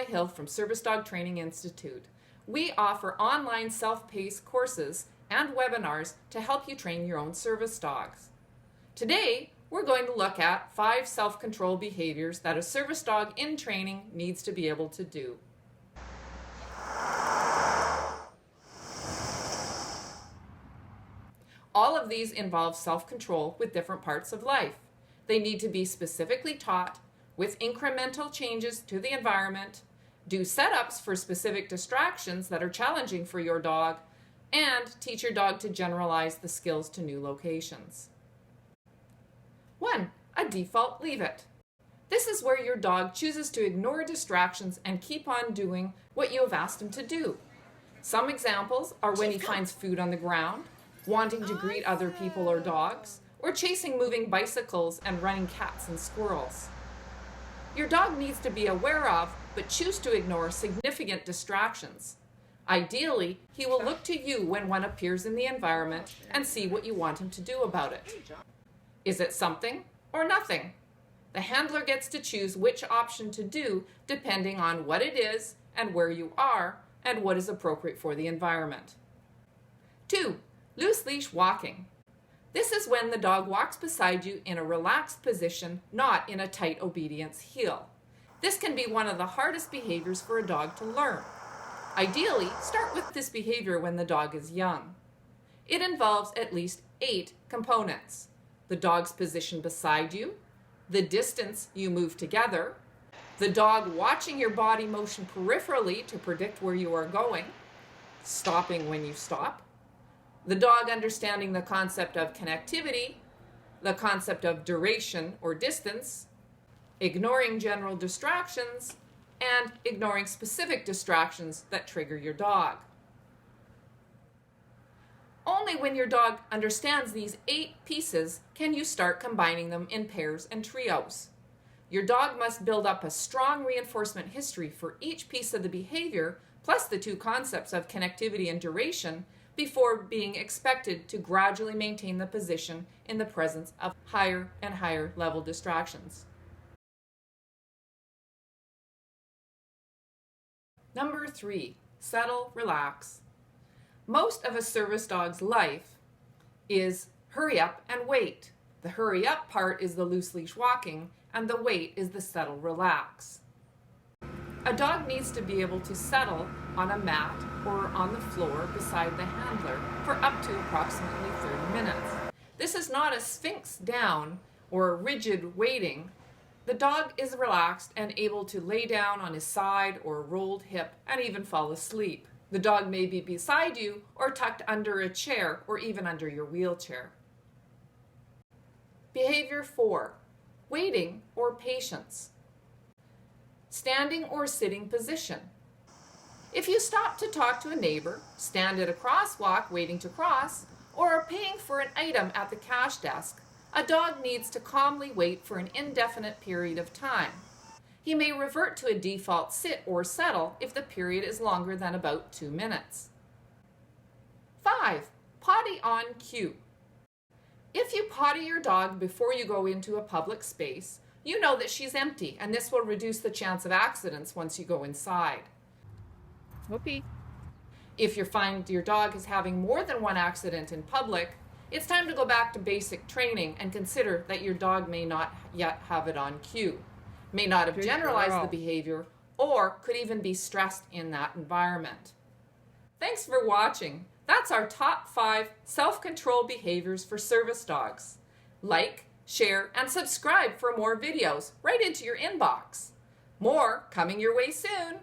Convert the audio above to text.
Hill from Service Dog Training Institute. We offer online self-paced courses and webinars to help you train your own service dogs. Today, we're going to look at 5 self-control behaviors that a service dog in training needs to be able to do. All of these involve self-control with different parts of life. They need to be specifically taught with incremental changes to the environment, do setups for specific distractions that are challenging for your dog, and teach your dog to generalize the skills to new locations. 1. A default leave it. This is where your dog chooses to ignore distractions and keep on doing what you have asked him to do. Some examples are when he finds food on the ground, wanting to greet other people or dogs, or chasing moving bicycles and running cats and squirrels. Your dog needs to be aware of, but choose to ignore significant distractions. Ideally, he will look to you when one appears in the environment and see what you want him to do about it. Is it something or nothing? The handler gets to choose which option to do depending on what it is and where you are and what is appropriate for the environment. 2. Loose leash walking. This is when the dog walks beside you in a relaxed position, not in a tight obedience heel. This can be one of the hardest behaviors for a dog to learn. Ideally, start with this behavior when the dog is young. It involves at least 8 components: the dog's position beside you, the distance you move together, the dog watching your body motion peripherally to predict where you are going, stopping when you stop, the dog understanding the concept of connectivity, the concept of duration or distance, ignoring general distractions, and ignoring specific distractions that trigger your dog. Only when your dog understands these 8 pieces can you start combining them in pairs and trios. Your dog must build up a strong reinforcement history for each piece of the behavior, plus the 2 concepts of connectivity and duration, before being expected to gradually maintain the position in the presence of higher and higher level distractions. Number 3, settle, relax. Most of a service dog's life is hurry up and wait. The hurry up part is the loose leash walking, and the wait is the settle, relax. A dog needs to be able to settle on a mat or on the floor beside the handler for up to approximately 30 minutes. This is not a sphinx down or a rigid waiting. The dog is relaxed and able to lay down on his side or a rolled hip and even fall asleep. The dog may be beside you or tucked under a chair or even under your wheelchair. Behavior 4, waiting or patience. Standing or sitting position. If you stop to talk to a neighbor, stand at a crosswalk waiting to cross, or are paying for an item at the cash desk, a dog needs to calmly wait for an indefinite period of time. He may revert to a default sit or settle if the period is longer than about 2 minutes. 5. Potty on cue. If you potty your dog before you go into a public space, you know that she's empty, and this will reduce the chance of accidents once you go inside. Whoopee. If you find your dog is having more than one accident in public, it's time to go back to basic training and consider that your dog may not yet have it on cue, may not have generalized the behavior, or could even be stressed in that environment. Thanks for watching. That's our top 5 self-control behaviors for service dogs. Like, share, and subscribe for more videos right into your inbox. More coming your way soon.